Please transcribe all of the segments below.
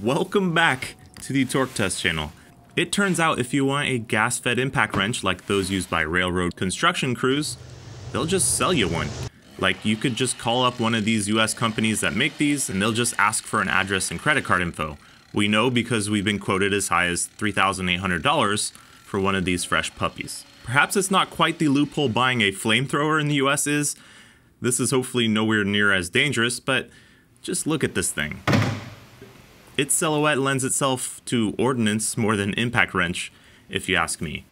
Welcome back to the Torque Test channel. It turns out if you want a gas-fed impact wrench like those used by railroad construction crews, they'll just sell you one. Like, you could just call up one of these US companies that make these and they'll just ask for an address and credit card info. We know because we've been quoted as high as $3,800 for one of these fresh puppies. Perhaps it's not quite the loophole buying a flamethrower in the US is. This is hopefully nowhere near as dangerous, but just look at this thing. Its silhouette lends itself to ordnance more than impact wrench, if you ask me.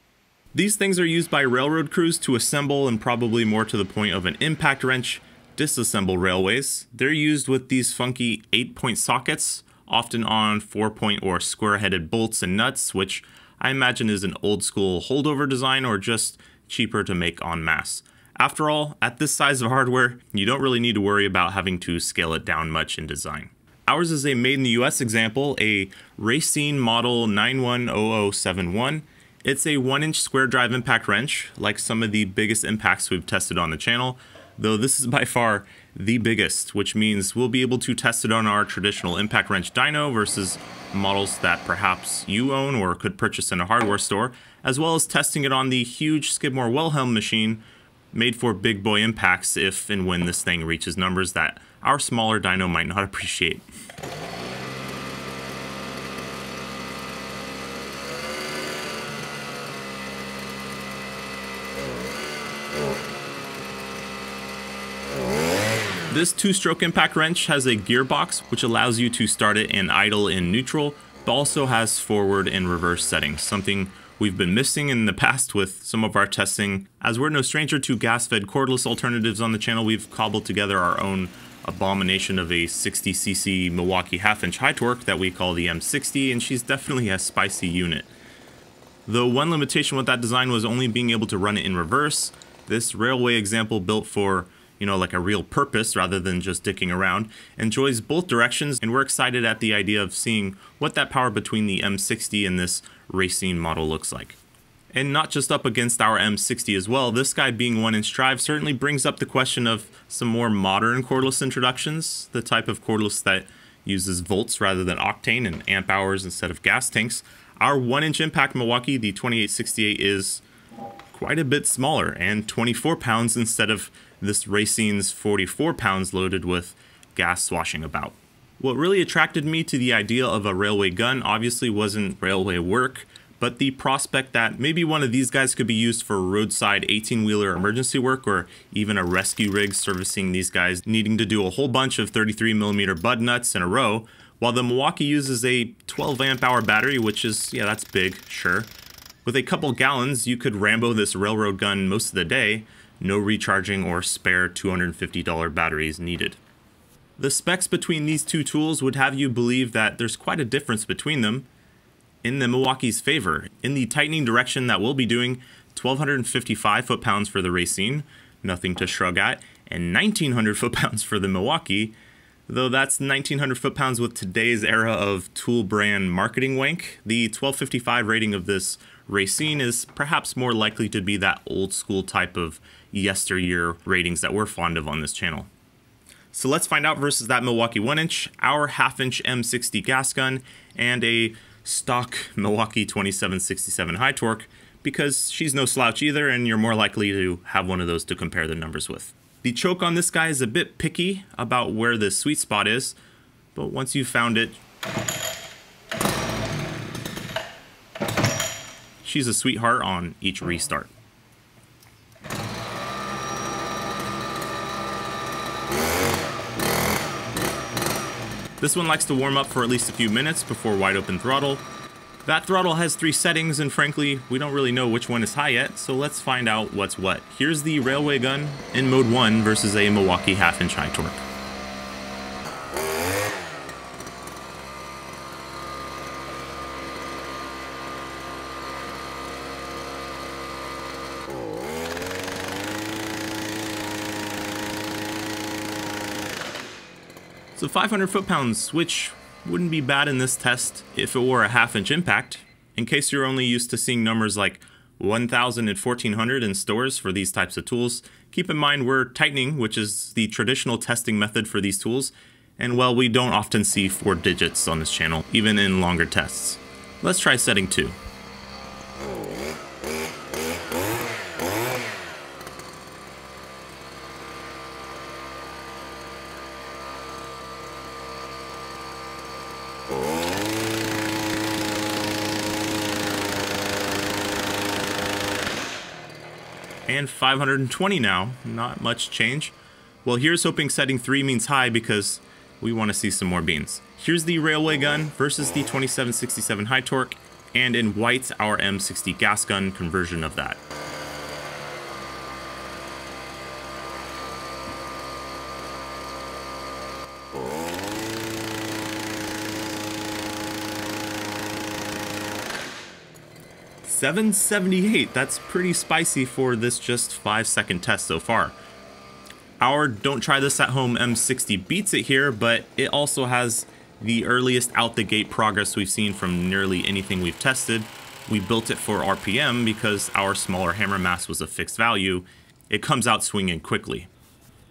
These things are used by railroad crews to assemble and probably more to the point of an impact wrench, disassemble railways. They're used with these funky 8-point sockets, often on 4-point or square-headed bolts and nuts, which I imagine is an old school holdover design or just cheaper to make en masse. After all, at this size of hardware, you don't really need to worry about having to scale it down much in design. Ours is a made in the US example, a Racine model 910071. It's a 1-inch square drive impact wrench, like some of the biggest impacts we've tested on the channel, though this is by far the biggest, which means we'll be able to test it on our traditional impact wrench dyno versus models that perhaps you own or could purchase in a hardware store, as well as testing it on the huge Skidmore Wilhelm machine made for big boy impacts if and when this thing reaches numbers that our smaller dyno might not appreciate. This 2-stroke impact wrench has a gearbox which allows you to start it and idle in neutral, but also has forward and reverse settings, something we've been missing in the past with some of our testing. As we're no stranger to gas-fed cordless alternatives on the channel, we've cobbled together our own abomination of a 60cc Milwaukee half-inch high torque that we call the M60, and she's definitely a spicy unit. Though one limitation with that design was only being able to run it in reverse, this railway example built for, like a real purpose rather than just dicking around, enjoys both directions, and we're excited at the idea of seeing what that power between the M60 and this Racine model looks like. And not just up against our M60 as well, this guy being 1-inch drive certainly brings up the question of some more modern cordless introductions, the type of cordless that uses volts rather than octane and amp hours instead of gas tanks. Our 1-inch impact Milwaukee, the 2868, is quite a bit smaller and 24 pounds instead of this Racine's 44 pounds loaded with gas swashing about. What really attracted me to the idea of a railway gun obviously wasn't railway work, but the prospect that maybe one of these guys could be used for roadside 18-wheeler emergency work or even a rescue rig servicing these guys needing to do a whole bunch of 33mm bud nuts in a row, while the Milwaukee uses a 12 amp hour battery, which is, yeah, that's big, sure. With a couple gallons, you could Rambo this railroad gun most of the day, no recharging or spare $250 batteries needed. The specs between these two tools would have you believe that there's quite a difference between them in the Milwaukee's favor. In the tightening direction that we'll be doing, 1,255 foot-pounds for the Racine, nothing to shrug at, and 1,900 foot-pounds for the Milwaukee, though that's 1,900 foot-pounds with today's era of tool brand marketing wank. The 1255 rating of this Racine is perhaps more likely to be that old school type of yesteryear ratings that we're fond of on this channel. So let's find out versus that Milwaukee 1-inch, our half-inch M60 gas gun, and a stock Milwaukee 2767 high torque, because she's no slouch either and you're more likely to have one of those to compare the numbers with. The choke on this guy is a bit picky about where the sweet spot is, but once you've found it, she's a sweetheart on each restart. This one likes to warm up for at least a few minutes before wide open throttle. That throttle has 3 settings, and frankly, we don't really know which one is high yet, so let's find out what's what. Here's the railway gun in mode 1 versus a Milwaukee half-inch high torque. So 500 foot-pounds, which wouldn't be bad in this test if it were a half-inch impact. In case you're only used to seeing numbers like 1,000 and 1,400 in stores for these types of tools, keep in mind we're tightening, which is the traditional testing method for these tools, and well, we don't often see 4 digits on this channel, even in longer tests. Let's try setting 2. And 520 now, not much change. Well, here's hoping setting 3 means high because we want to see some more beans. Here's the railway gun versus the 2767 high torque, and in white, our M60 gas gun conversion of that. $778, that's pretty spicy for this just 5-second test so far. Our Don't Try This at Home M60 beats it here, but it also has the earliest out the gate progress we've seen from nearly anything we've tested. We built it for RPM because our smaller hammer mass was a fixed value. It comes out swinging quickly.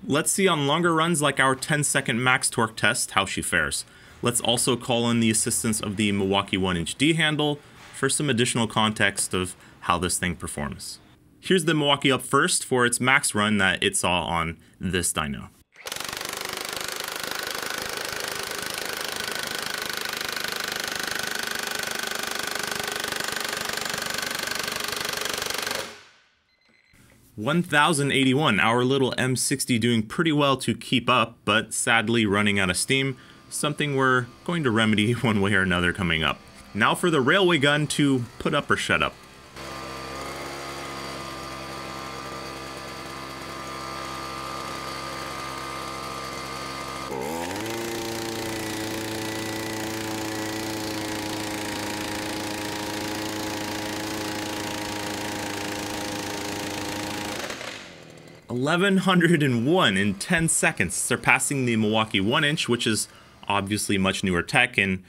Let's see on longer runs like our 10-second max torque test how she fares. Let's also call in the assistance of the Milwaukee 1-inch D handle for some additional context of how this thing performs. Here's the Milwaukee up first for its max run that it saw on this dyno. $1,081, our little M60 doing pretty well to keep up, but sadly running out of steam, something we're going to remedy one way or another coming up. Now for the railway gun to put up or shut up. $1,101 in 10 seconds, surpassing the Milwaukee 1-inch, which is obviously much newer tech, and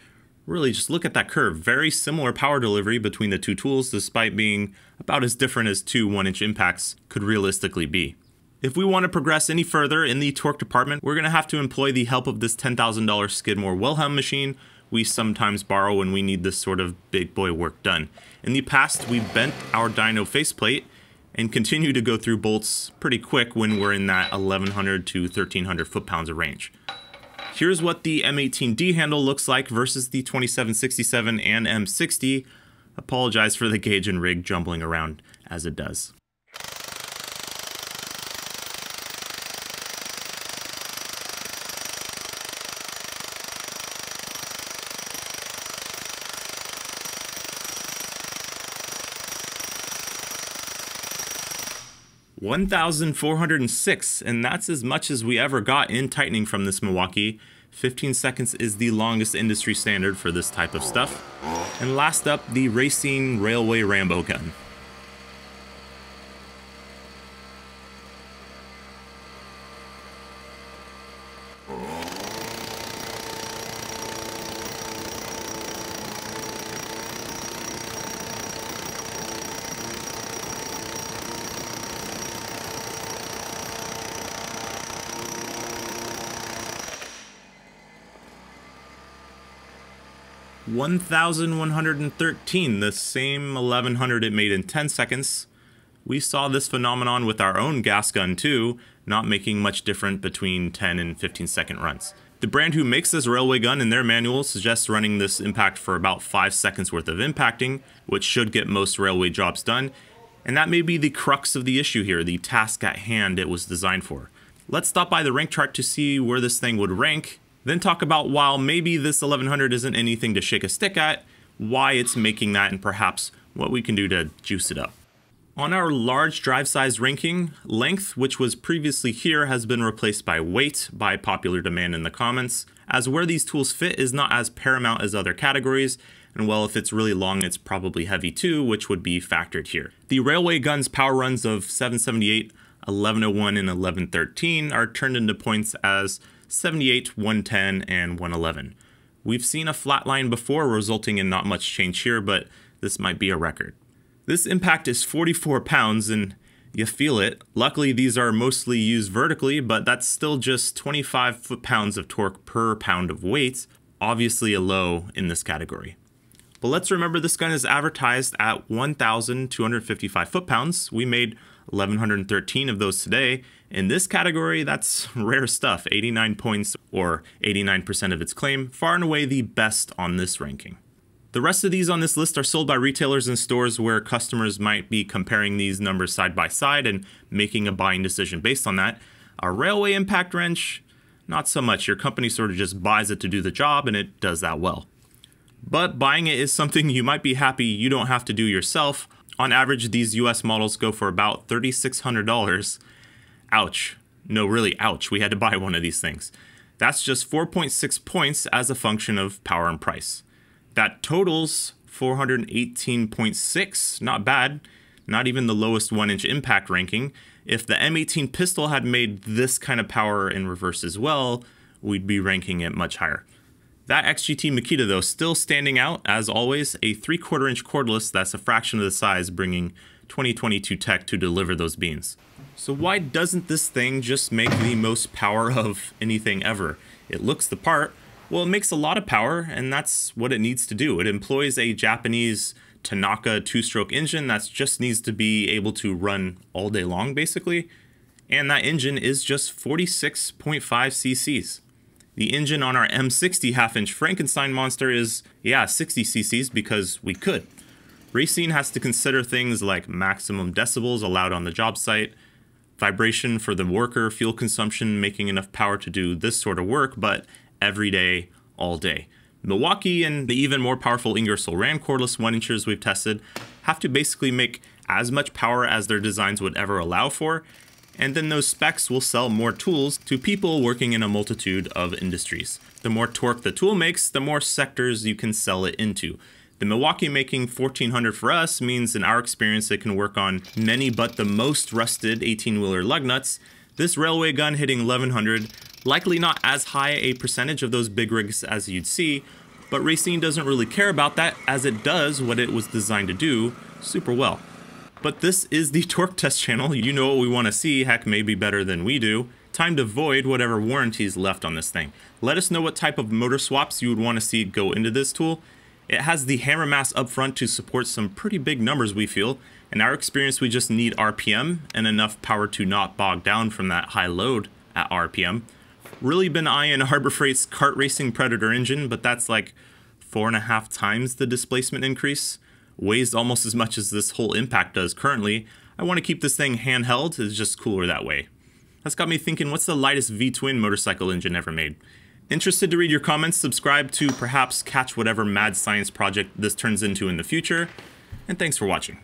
really just look at that curve. Very similar power delivery between the two tools, despite being about as different as 2 1-inch impacts could realistically be. If we want to progress any further in the torque department, we're going to have to employ the help of this $10,000 Skidmore Wilhelm machine we sometimes borrow when we need this sort of big boy work done. In the past, we bent our dyno faceplate and continue to go through bolts pretty quick when we're in that 1,100 to 1,300 foot-pounds of range. Here's what the M18D handle looks like versus the 2767 and M60. Apologize for the gauge and rig jumbling around as it does. $1,406, and that's as much as we ever got in tightening from this Milwaukee. 15 seconds is the longest industry standard for this type of stuff. And last up, the Racing Railway Rambo gun. $1,113, the same 1,100 it made in 10 seconds. We saw this phenomenon with our own gas gun too, not making much different between 10 and 15 second runs. The brand who makes this railway gun in their manual suggests running this impact for about 5 seconds worth of impacting, which should get most railway jobs done, and that may be the crux of the issue here, the task at hand it was designed for. Let's stop by the rank chart to see where this thing would rank, then talk about while maybe this 1100 isn't anything to shake a stick at, why it's making that and perhaps what we can do to juice it up. On our large drive size ranking, length, which was previously here, has been replaced by weight by popular demand in the comments, as where these tools fit is not as paramount as other categories, and well, if it's really long, it's probably heavy too, which would be factored here. The railway gun's power runs of 778, 1101, and 1113 are turned into points as 78, 110, and 111. We've seen a flat line before, resulting in not much change here, but this might be a record. This impact is 44 pounds, and You feel it. Luckily, these are mostly used vertically, but that's still just 25 foot-pounds of torque per pound of weight, obviously a low in this category. But let's remember this gun is advertised at 1,255 foot-pounds. We made 1,113 of those today. In this category, that's rare stuff, 89 points or 89% of its claim, far and away the best on this ranking. The rest of these on this list are sold by retailers and stores where customers might be comparing these numbers side by side and making a buying decision based on that. A railway impact wrench, not so much. Your company sort of just buys it to do the job, and it does that well. But buying it is something you might be happy you don't have to do yourself. On average, these US models go for about $3,600. Ouch. No, really, ouch. We had to buy one of these things. That's just 4.6 points as a function of power and price. That totals 418.6, not bad, not even the lowest 1-inch impact ranking. If the M18 pistol had made this kind of power in reverse as well, we'd be ranking it much higher. That XGT Makita though, still standing out as always, a 3/4 inch cordless that's a fraction of the size, bringing 2022 tech to deliver those beans. So why doesn't this thing just make the most power of anything ever? It looks the part. Well, it makes a lot of power, and that's what it needs to do. It employs a Japanese Tanaka 2-stroke engine that just needs to be able to run all day long, basically. And that engine is just 46.5 cc's. The engine on our M60 half-inch Frankenstein monster is, 60 cc's because we could. Racine has to consider things like maximum decibels allowed on the job site, vibration for the worker, fuel consumption, making enough power to do this sort of work, but every day, all day. Milwaukee and the even more powerful Ingersoll Rand cordless 1-inchers we've tested have to basically make as much power as their designs would ever allow for, and then those specs will sell more tools to people working in a multitude of industries. The more torque the tool makes, the more sectors you can sell it into. The Milwaukee making 1,400 for us means in our experience it can work on many but the most rusted 18-wheeler lug nuts. This railway gun hitting 1,100, likely not as high a percentage of those big rigs as you'd see, but Racine doesn't really care about that as it does what it was designed to do super well. But this is the Torque Test channel. You know what we want to see, heck, maybe better than we do. Time to void whatever warranties left on this thing. Let us know what type of motor swaps you would want to see go into this tool. It has the hammer mass up front to support some pretty big numbers, we feel. In our experience, we just need RPM and enough power to not bog down from that high load at RPM. Really been eyeing Harbor Freight's kart racing Predator engine, but that's like 4.5 times the displacement increase. Weighs almost as much as this whole impact does currently. I want to keep this thing handheld, it's just cooler that way. That's got me thinking, what's the lightest V-twin motorcycle engine ever made? Interested to read your comments, subscribe to perhaps catch whatever mad science project this turns into in the future, and thanks for watching.